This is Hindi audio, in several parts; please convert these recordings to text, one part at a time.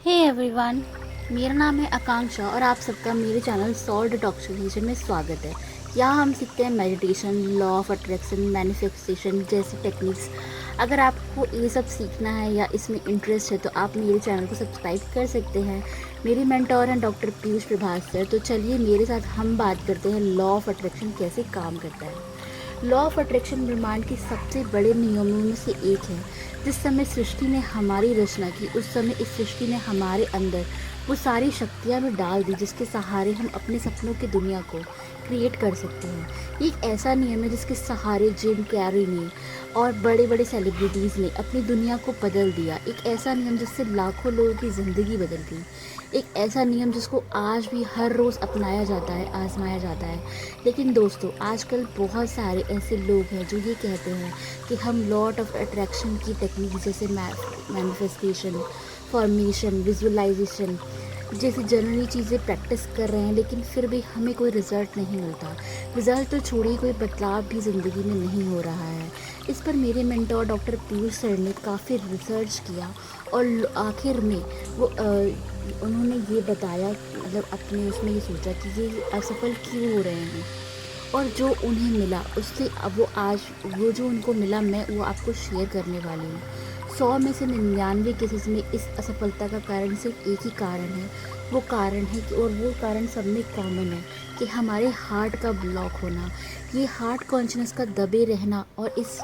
हे एवरीवन, मेरा नाम है आकांक्षा और आप सबका मेरे चैनल सॉल डिटॉक्सिफिकेशन में स्वागत है। यहाँ हम सीखते हैं meditation, law of attraction, manifestation जैसी टेक्निक्स। अगर आपको ये सब सीखना है या इसमें इंटरेस्ट है तो आप मेरे चैनल को सब्सक्राइब कर सकते हैं। मेरी मेंटोर हैं डॉक्टर पीयूष प्रभास सर। तो चलिए मेरे साथ हम बात करते हैं लॉ ऑफ अट्रैक्शन कैसे काम करता है। लॉ ऑफ अट्रैक्शन ब्रह्मांड के सबसे बड़े नियमों में से एक है। जिस समय सृष्टि ने हमारी रचना की उस समय इस सृष्टि ने हमारे अंदर वो सारी शक्तियाँ भी डाल दी जिसके सहारे हम अपने सपनों की दुनिया को क्रिएट कर सकते हैं। ये एक ऐसा नियम है जिसके सहारे जिम कैरी ने और बड़े बड़े सेलिब्रिटीज़ ने अपनी दुनिया को बदल दिया। एक ऐसा नियम जिससे लाखों लोगों की ज़िंदगी बदल गई। एक ऐसा नियम जिसको आज भी हर रोज़ अपनाया जाता है, आजमाया जाता है। लेकिन दोस्तों, आजकल बहुत सारे ऐसे लोग हैं जो ये कहते हैं कि हम लॉ ऑफ अट्रैक्शन की टेक्निक जैसे मैनिफेस्टेशन, फॉर्मेशन, विजुअलाइजेशन जैसी जनरली चीज़ें प्रैक्टिस कर रहे हैं, लेकिन फिर भी हमें कोई रिज़ल्ट नहीं मिलता। रिज़ल्ट तो छोड़िए, कोई बदलाव भी ज़िंदगी में नहीं हो रहा है। इस पर मेरे मेंटोर डॉक्टर पीयूष सर ने काफ़ी रिसर्च किया और आखिर में वो उन्होंने ये बताया, मतलब अपने उसमें ये सोचा कि ये असफल क्यों हो रहे हैं और जो उन्हें मिला उससे अब वो जो उनको मिला मैं वो आपको शेयर करने वाली हूँ। 100 में से 99 केसेस में इस असफलता का कारण सिर्फ एक ही कारण है। वो कारण है कि और वो कारण सब में कॉमन है कि हमारे हार्ट का ब्लॉक होना, ये हार्ट कॉन्शनेस का दबे रहना। और इस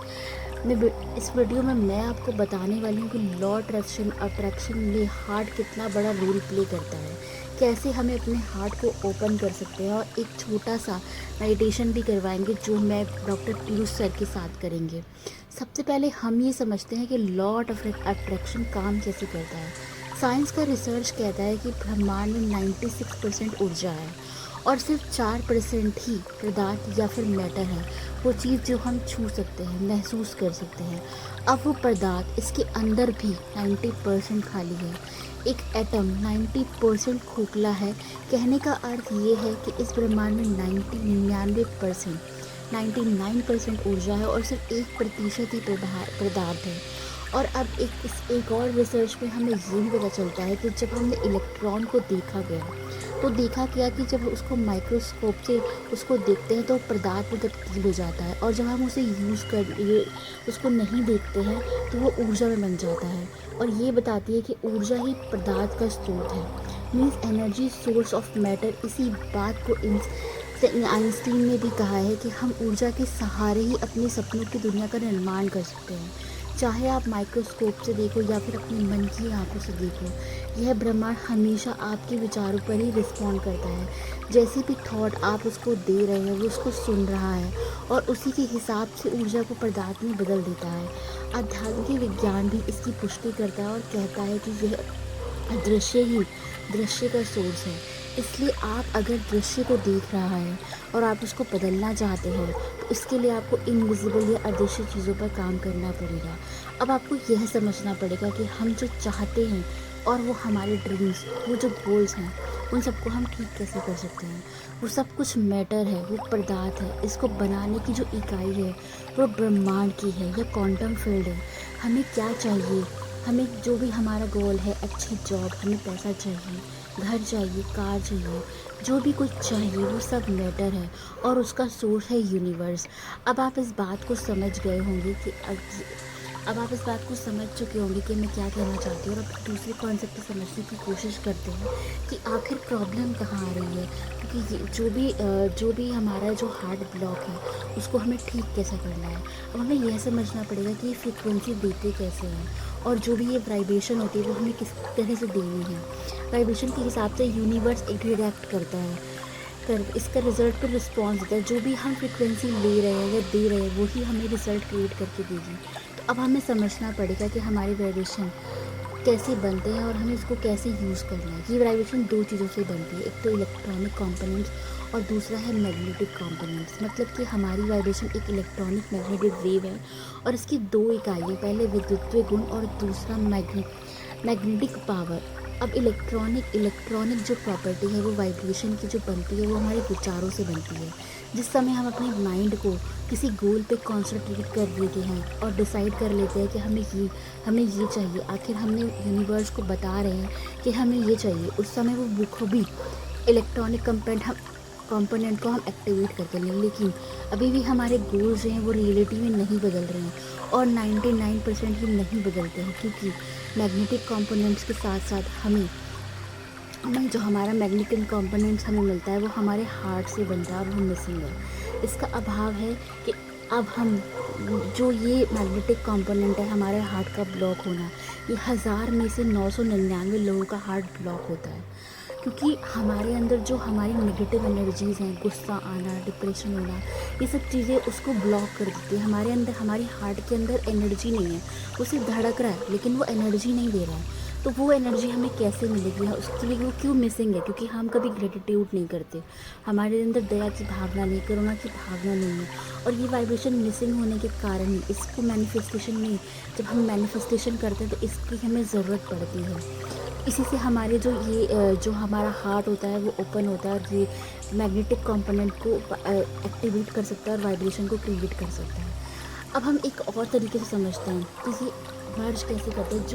वीडियो में मैं आपको बताने वाली हूँ कि लॉ अट्रैक्शन में हार्ट कितना बड़ा रोल प्ले करता है, कैसे हमें अपने हार्ट को ओपन कर सकते हैं। और एक छोटा सा मेडिटेशन भी करवाएंगे जो मैं डॉक्टर पीयूष सर के साथ करेंगे। सबसे पहले हम ये समझते हैं कि लॉ ऑफ अट्रैक्शन काम कैसे करता है। साइंस का रिसर्च कहता है कि ब्रह्मांड में 96% ऊर्जा है और सिर्फ 4% ही पदार्थ या फिर मैटर है, वो चीज़ जो हम छू सकते हैं, महसूस कर सकते हैं। अब वो पदार्थ, इसके अंदर भी 90% खाली है। एक एटम 90% खोखला है। कहने का अर्थ ये है कि इस ब्रह्मांड में 99% ऊर्जा है और सिर्फ 1% ही पदार्थ है। और अब एक और रिसर्च में हमें ये भी पता चलता है कि जब हमने इलेक्ट्रॉन को देखा गया कि जब उसको माइक्रोस्कोप से उसको देखते हैं तो पदार्थ में तब्दील हो जाता है, और जब हम उसे उसको नहीं देखते हैं तो वो ऊर्जा में बन जाता है। और ये बताती है कि ऊर्जा ही पदार्थ का स्रोत है, means energy source of matter. इसी बात को आइंस्टीन ने भी कहा है कि हम ऊर्जा के सहारे ही अपने सपनों की दुनिया का निर्माण कर सकते हैं। चाहे आप माइक्रोस्कोप से देखो या फिर अपने मन की आंखों से देखो, यह ब्रह्मांड हमेशा आपके विचारों पर ही रिस्पॉन्ड करता है। जैसे भी थॉट आप उसको दे रहे हैं वो उसको सुन रहा है और उसी के हिसाब से ऊर्जा को पदार्थ में बदल देता है। आध्यात्मिक विज्ञान भी इसकी पुष्टि करता है और कहता है कि यह दृश्य का सोर्स है। इसलिए आप अगर दृश्य को देख रहा है और आप उसको बदलना चाहते हैं तो इसके लिए आपको इनविजिबल या अदृश्य चीज़ों पर काम करना पड़ेगा। अब आपको यह समझना पड़ेगा कि हम जो चाहते हैं और वो हमारे ड्रीम्स, वो जो गोल्स हैं, उन सबको हम ठीक कैसे कर सकते हैं। वो सब कुछ मैटर है, वो पदार्थ है। इसको बनाने की जो इकाई है वो ब्रह्मांड की है या क्वांटम फील्ड है। हमें क्या चाहिए, हमें जो भी हमारा गोल है, अच्छी जॉब, हमें पैसा चाहिए, घर चाहिए, कार चाहिए, जो भी कुछ चाहिए वो सब मैटर है और उसका सोर्स है यूनिवर्स। अब आप इस बात को समझ गए होंगे कि अब आप इस बात को समझ चुके होंगे कि मैं क्या कहना चाहती हूँ। और अब दूसरे कॉन्सेप्ट को समझने की कोशिश करते हैं कि आखिर प्रॉब्लम कहाँ आ रही है, क्योंकि जो भी हमारा जो हार्ट ब्लॉक है उसको हमें ठीक कैसे करना है। अब हमें यह समझना पड़ेगा कि ये फ्रिक्वेंसी देते कैसे हैं और जो भी ये वाइब्रेशन होती है वो हमें किस तरह से देनी है। वाइब्रेशन के हिसाब से यूनिवर्स एक रिएक्ट करता है, इसका रिज़ल्ट पर रिस्पॉन्स देता है। जो भी हम फ्रिक्वेंसी ले रहे हैं या दे रहे हैं वही हमें रिज़ल्ट क्रिएट करके देगी। तो अब हमें समझना पड़ेगा कि हमारे वाइब्रेशन कैसे बनते हैं और हमें इसको कैसे यूज़ करना है। ये वाइब्रेशन दो चीज़ों से बनती है, एक तो इलेक्ट्रॉनिक कंपोनेंट्स और दूसरा है मैग्नेटिक कंपोनेंट्स। मतलब कि हमारी वाइब्रेशन एक इलेक्ट्रॉनिक मैग्नेटिक वेव है और इसकी दो इकाइयाँ, पहले विद्युतीय गुण और दूसरा मैग्नेटिक पावर। अब इलेक्ट्रॉनिक जो प्रॉपर्टी है वो वाइब्रेशन की जो बनती है वो हमारे विचारों से बनती है। जिस समय हम अपने माइंड को किसी गोल पे कॉन्सेंट्रेट कर लेते हैं और डिसाइड कर लेते हैं कि हमें ये चाहिए, आखिर हमने यूनिवर्स को बता रहे हैं कि हमें ये चाहिए, उस समय वो बखूबी इलेक्ट्रॉनिक कंपोनेंट को हम एक्टिवेट करते हैं। लेकिन अभी भी हमारे गोल्स जो हैं वो रियलिटी में नहीं बदल रहे हैं, और 99% ही नहीं बदलते हैं, क्योंकि मैग्नेटिक कंपोनेंट्स के साथ साथ हमें जो हमारा मैग्नेटिक कंपोनेंट्स हमें मिलता है वो हमारे हार्ट से बनता है, और वो मिसिंग है। इसका अभाव है कि अब हम जो ये मैग्नेटिक कंपोनेंट है, हमारे हार्ट का ब्लॉक होना, ये 1000 में से 999 लोगों का हार्ट ब्लॉक होता है, क्योंकि हमारे अंदर जो हमारी नेगेटिव एनर्जीज़ हैं, गुस्सा आना, डिप्रेशन होना, ये सब चीज़ें उसको ब्लॉक कर देती है। हमारे अंदर, हमारी हार्ट के अंदर एनर्जी नहीं है, वो सिर्फ धड़क रहा है लेकिन वो एनर्जी नहीं दे रहा है। तो वो एनर्जी हमें कैसे मिलेगी, उसके लिए वो क्यों मिसिंग है? क्योंकि हम कभी ग्रेटिट्यूड नहीं करते, हमारे अंदर दया की भावना नहीं, करुणा की भावना नहीं है, और ये वाइब्रेशन मिसिंग होने के कारण ही इसको मैनिफेस्टेशन में, जब हम मैनिफेस्टेशन करते हैं तो इसकी हमें ज़रूरत पड़ती है। इसी से हमारे जो हमारा हार्ट होता है वो ओपन होता है, और ये मैग्नेटिक कंपोनेंट को एक्टिवेट कर सकता है और वाइब्रेशन को क्रिएट कर सकता है। अब हम एक और तरीके से समझते हैं कि ये मर्ज कैसे करते हैं।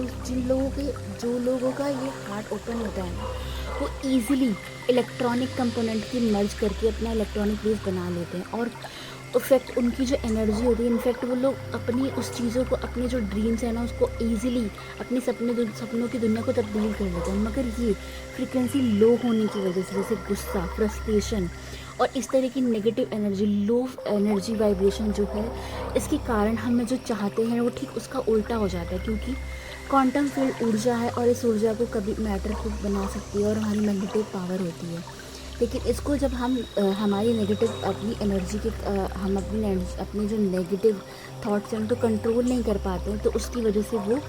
जो लोगों का ये हार्ट ओपन होता है ना, वो ईज़िली इलेक्ट्रॉनिक कंपोनेंट की मर्ज करके अपना इलेक्ट्रॉनिक वेव बना लेते हैं, और इफ़ेक्ट उनकी जो एनर्जी होती है, इनफैक्ट वो लोग अपनी उस चीज़ों को, अपने जो ड्रीम्स है ना, उसको ईज़िली अपने सपनों की दुनिया को तब्दील कर लेते हैं। मगर ये फ्रीक्वेंसी लो होने की वजह से, जैसे गुस्सा, फ्रस्ट्रेशन और इस तरह की negative energy, low energy vibration जो है, इसके कारण हमें जो चाहते हैं वो ठीक उसका उल्टा हो जाता है, क्योंकि क्वांटम फील्ड ऊर्जा है, और इस ऊर्जा को कभी मैटर को बना सकती है, और हमारी मैग्नेटिक पावर होती है। लेकिन इसको जब हम हमारी नेगेटिव अपनी एनर्जी के हम अपनी जो नेगेटिव थॉट्स हैं उनको कंट्रोल नहीं कर पाते हैं, तो उसकी वजह से वो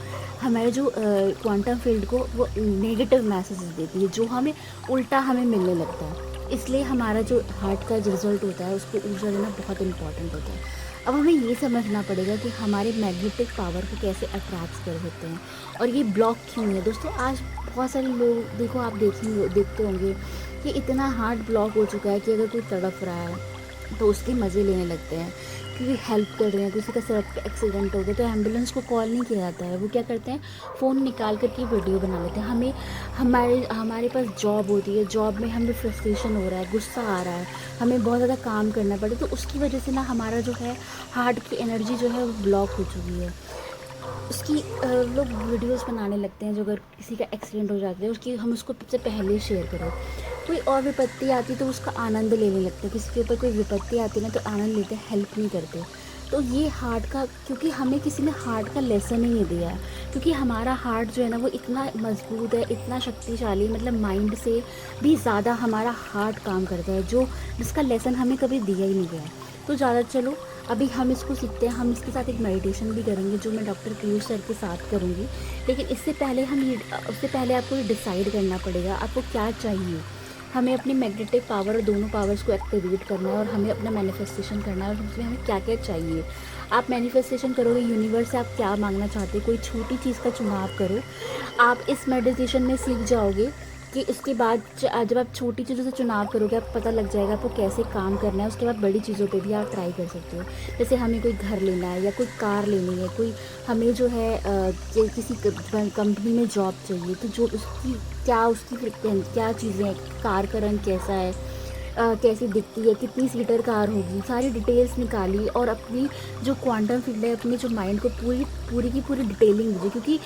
हमारे जो क्वांटम फील्ड को वो नेगेटिव मैसेजेस देती है, जो हमें उल्टा हमें मिलने लगता है। इसलिए हमारा जो हार्ट का जो रिज़ल्ट होता है उसको ऊर्जा देना बहुत इंपॉर्टेंट होता है। अब हमें ये समझना पड़ेगा कि हमारे मैग्नेटिक पावर को कैसे अट्रैक्ट कर सकते हैं, और ये ब्लॉक क्यों है। दोस्तों, आज बहुत सारे लोग, देखो आप देखते होंगे कि इतना हार्ट ब्लॉक हो चुका है कि अगर कोई तड़प रहा है तो उसके मज़े लेने लगते हैं, क्योंकि हेल्प कर रहे हैं। किसी का सड़क पे एक्सीडेंट हो गया तो एम्बुलेंस को कॉल नहीं किया जाता है, वो क्या करते हैं, फ़ोन निकाल करके वीडियो बना लेते हैं। हमारे पास जॉब होती है, जॉब में हमें फ्रस्ट्रेशन हो रहा है, गुस्सा आ रहा है, हमें बहुत ज़्यादा काम करना पड़े, तो उसकी वजह से ना हमारा जो है हार्ट की एनर्जी जो है वो ब्लॉक हो चुकी है। उसकी लोग वीडियोस बनाने लगते हैं, जो अगर किसी का एक्सीडेंट हो जाता है उसकी हम उसको सबसे पहले शेयर करो। कोई और विपत्ति आती तो उसका आनंद लेने लगते हैं, किसी के ऊपर कोई विपत्ति आती ना तो आनंद लेते, हेल्प नहीं करते। तो ये हार्ट का, क्योंकि हमें किसी ने हार्ट का लेसन ही नहीं दिया है, क्योंकि हमारा हार्ट जो है ना वो इतना मजबूत है, इतना शक्तिशाली, मतलब माइंड से भी ज़्यादा हमारा हार्ट काम करता है, जिसका लेसन हमें कभी दिया ही नहीं गया है। तो ज़्यादा चलो अभी हम इसको सीखते हैं, हम इसके साथ एक मेडिटेशन भी करेंगे जो मैं डॉक्टर पीयूष सर के साथ करूँगी। लेकिन उससे पहले आपको ये डिसाइड करना पड़ेगा आपको क्या चाहिए। हमें अपनी मैग्नेटिक पावर और दोनों पावर्स को एक्टिवेट करना है, और हमें अपना मैनिफेस्टेशन करना है, और उसमें हमें क्या क्या चाहिए। आप मैनिफेस्टेशन करोगे, यूनिवर्स से आप क्या मांगना चाहते हो, कोई छोटी चीज़ का चुनाव करो। आप इस मेडिटेशन में सीख जाओगे कि उसके बाद जब आप छोटी चीज़ों से चुनाव करोगे, आपको पता लग जाएगा आपको कैसे काम करना है। उसके बाद बड़ी चीज़ों पे भी आप ट्राई कर सकते हो। जैसे हमें कोई घर लेना है या कोई कार लेनी है, कोई हमें जो है किसी कंपनी में जॉब चाहिए, तो जो उसकी क्या चीज़ें हैं, कार का रंग कैसा है, कैसी दिखती है, कितनी सीटर कार होगी, सारी डिटेल्स निकाली, और अपनी जो क्वांटम फील्ड है, अपने जो माइंड को पूरी की पूरी डिटेलिंग दीजिए, क्योंकि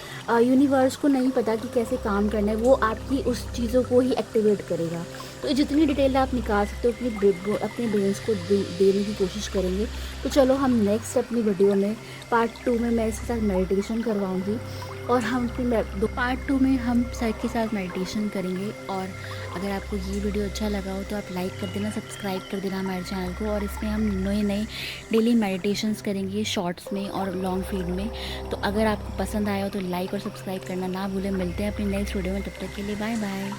यूनिवर्स को नहीं पता कि कैसे काम करना है, वो आपकी उस चीज़ों को ही एक्टिवेट करेगा। तो जितनी डिटेल आप निकाल सकते हो अपने ब्रेन्स को देने की कोशिश करेंगे। तो चलो हम नेक्स्ट अपनी वीडियो में पार्ट 2 में मैं इसके साथ मेडिटेशन करवाऊँगी, और हम पार्ट 2 में हम सर के साथ मेडिटेशन करेंगे। और अगर आपको ये वीडियो अच्छा लगा हो तो आप लाइक कर देना, सब्सक्राइब कर देना हमारे चैनल को, और इसमें हम नए डेली मेडिटेशंस करेंगे, शॉर्ट्स में और लॉन्ग फीड में। तो अगर आपको पसंद आया हो तो लाइक और सब्सक्राइब करना ना भूलें। मिलते हैं अपनी नेक्स्ट वीडियो में, तब तक के लिए बाय बाय।